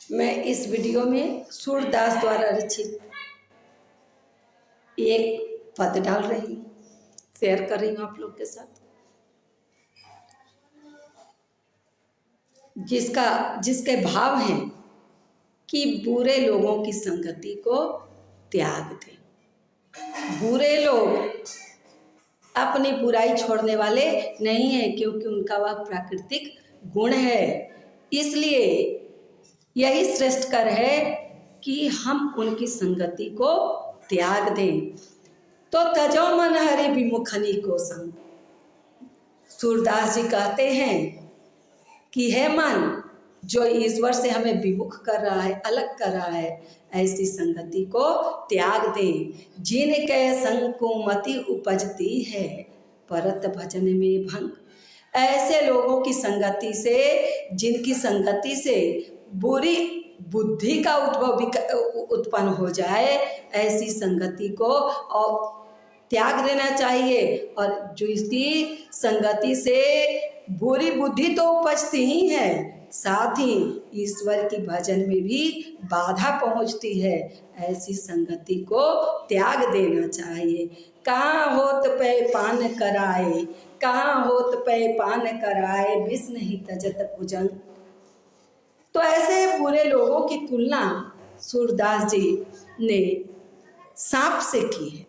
मैं इस वीडियो में सूरदास द्वारा रचित एक पद डाल रही हूँ, शेयर कर रही हूँ आप लोग के साथ, जिसके भाव हैं कि बुरे लोगों की संगति को त्याग दें। बुरे लोग अपनी बुराई छोड़ने वाले नहीं हैं, क्योंकि उनका वह प्राकृतिक गुण है। इसलिए यही श्रेष्ठ कर है कि हम उनकी संगति को त्याग दें। तो तजो मन हरि विमुखनी को संग। सूरदास जी कहते हैं कि है मन जो ईश्वर से हमें विमुख कर रहा है, अलग कर रहा है, ऐसी संगति को त्याग दें। जिनके संग कुमति उपजती है, परत भजन में भंग। ऐसे लोगों की संगति से, जिनकी संगति से बुरी बुद्धि का उत्पन्न हो जाए, ऐसी संगति को और त्याग देना चाहिए। और जो इसकी संगति से बुरी बुद्धि तो उपजती ही है, साथ ही ईश्वर की भजन में भी बाधा पहुंचती है, ऐसी संगति को त्याग देना चाहिए। कहाँ होत पे पान कराए, कहाँ होत पे पान कराए, विष नहीं तजत भुजंग। तो ऐसे बुरे लोगों की तुलना सूरदास जी ने सांप से की है।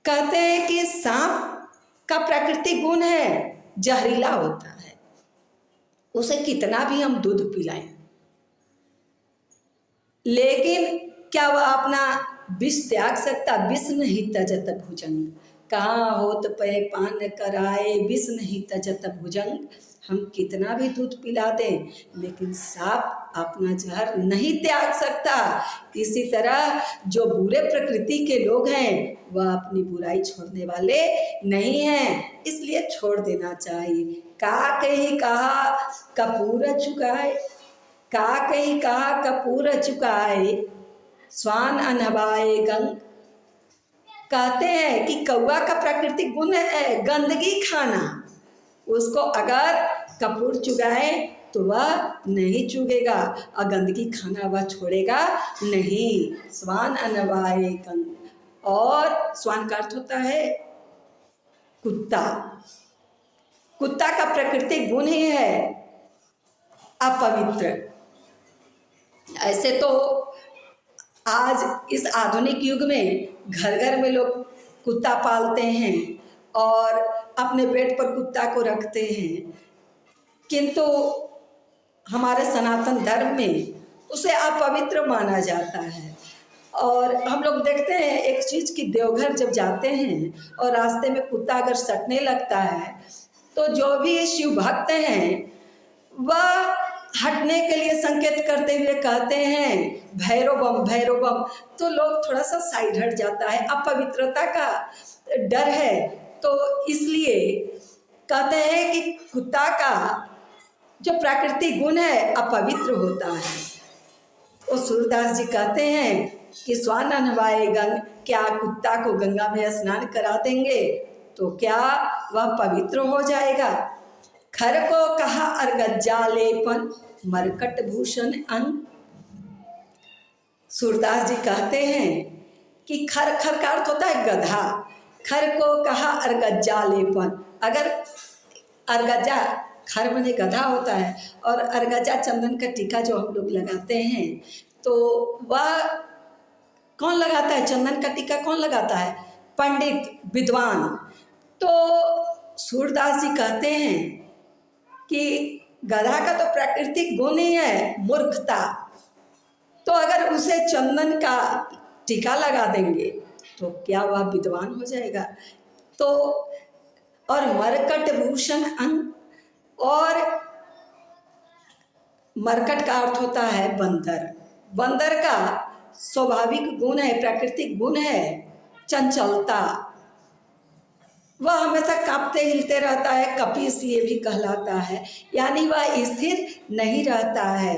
कहते हैं कि सांप का प्राकृतिक गुण है, जहरीला होता है। उसे कितना भी हम दूध पिलाएं, लेकिन क्या वह अपना विष त्याग सकता? विष नहीं तजत भुजंग। कहाँ होत पे पान कराए, विष नहीं तजत भुजंग। हम कितना भी दूध पिला दें, लेकिन सांप अपना जहर नहीं त्याग सकता। इसी तरह जो बुरे प्रकृति के लोग हैं, वह अपनी बुराई छोड़ने वाले नहीं हैं, इसलिए छोड़ देना चाहिए। का कहीं कहा कपूर चुकाए, का कहीं कहा कपूर चुकाए, स्वान अनहवाए गंग। कहते हैं कि कौवा का प्राकृतिक गुण है गंदगी खाना। उसको अगर कपूर चुगाए तो वह नहीं चुगेगा, और गंदगी खाना वह छोड़ेगा नहीं। स्वान अनवाए गंग। और स्वान का अर्थ होता है कुत्ता। कुत्ता का प्राकृतिक गुण ही है अपवित्र। ऐसे तो आज इस आधुनिक युग में घर घर में लोग कुत्ता पालते हैं और अपने बेड पर कुत्ता को रखते हैं, किंतु हमारे सनातन धर्म में उसे अपवित्र माना जाता है। और हम लोग देखते हैं एक चीज़ कि देवघर जब जाते हैं और रास्ते में कुत्ता अगर सटने लगता है, तो जो भी शिव भक्त हैं वह हटने के लिए संकेत करते हुए कहते हैं भैरव बम भैरव बम। तो लोग थोड़ा सा साइड हट जाता है, अपवित्रता का डर है। तो इसलिए कहते हैं कि कुत्ता का जो प्राकृतिक गुण है अपवित्र होता है। तो सूरदास जी कहते हैं कि स्वान अनवाए गंग। क्या कुत्ता को गंगा में स्नान करा देंगे तो क्या वह पवित्र हो जाएगा? खर को कहा अर्गज्जा लेपन, मरकट भूषण अंग। सूरदास जी कहते हैं कि खर, खर का अर्थ होता है गधा। खर को कहा अर्गज्जा लेपन। अगर अर्गज्जा, खर बने गधा होता है, और अर्गज्जा चंदन का टीका जो हम लोग लगाते हैं, तो वह कौन लगाता है? चंदन का टीका कौन लगाता है? पंडित, विद्वान। तो सूरदास जी कहते हैं कि गधा का तो प्राकृतिक गुण ही है मूर्खता। तो अगर उसे चंदन का टीका लगा देंगे तो क्या वह विद्वान हो जाएगा? तो और मरकट भूषण अंग। और मरकट का अर्थ होता है बंदर। बंदर का स्वाभाविक गुण है, प्राकृतिक गुण है चंचलता। वह हमेशा कांपते हिलते रहता है, कपीस ये भी कहलाता है, यानी वह स्थिर नहीं रहता है।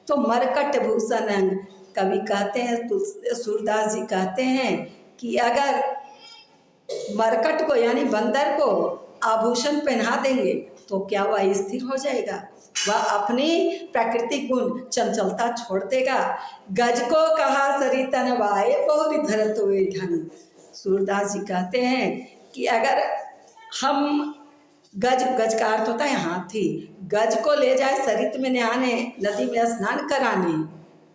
तो मरकट भूषण अंग। कवि कहते हैं, सूरदास जी कहते हैं कि अगर मरकट को यानी बंदर को आभूषण पहना देंगे तो क्या वह स्थिर हो जाएगा? वह अपनी प्राकृतिक गुण चंचलता छोड़ देगा। गज को कहा सरितन वाए बहुरी धरत हुए ढंग। सूरदास जी कहते हैं कि अगर हम गज, गज का अर्थ होता है हाथी, गज को ले जाए सरित में नहाने, नदी में स्नान कराने,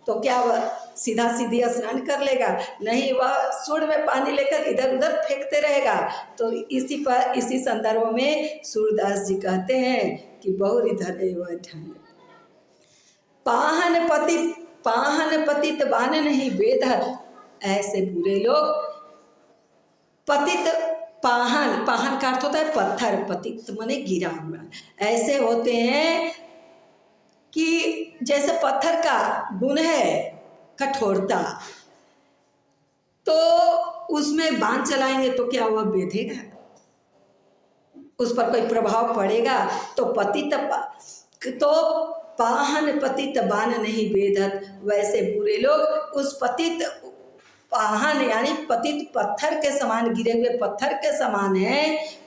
तो क्या वह सीधा सीधी स्नान कर लेगा? नहीं, वह सुर में पानी लेकर इधर उधर फेंकते रहेगा। तो इसी संदर्भ में सूरदास जी कहते हैं कि बहुरी धरे वह ढंग। पाहन पतित बान नहीं बेधत। ऐसे बुरे लोग पतित, पाहन, पाहन का अर्थ होता है पत्थर, पतित माने गिरा हुआ, ऐसे होते हैं कि जैसे पत्थर का गुण है कठोरता, तो उसमें बाण चलाएंगे तो क्या वह बेधेगा? उस पर कोई प्रभाव पड़ेगा? तो पाहन पतित बाण नहीं बेधत। वैसे बुरे लोग उस पतित, पाहन यानी पतित पत्थर के समान, गिरे हुए पत्थर के समान हैं,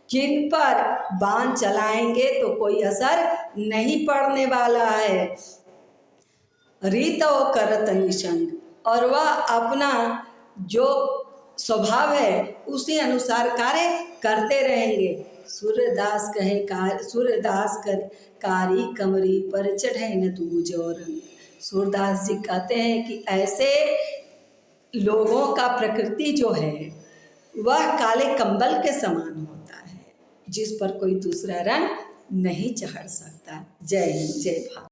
जिन पर बाण चलाएंगे तो कोई असर नहीं पड़ने वाला है। रीतो करत निसंग, और वह अपना जो स्वभाव है उसी अनुसार कार्य करते रहेंगे। सूरदास कारी कमरी पर चढ़े न दूजो रंग। सूरदास जी कहते हैं कि ऐसे लोगों का प्रकृति जो है वह काले कंबल के समान होता है, जिस पर कोई दूसरा रंग नहीं चढ़ सकता। जय हिंद, जय भारत।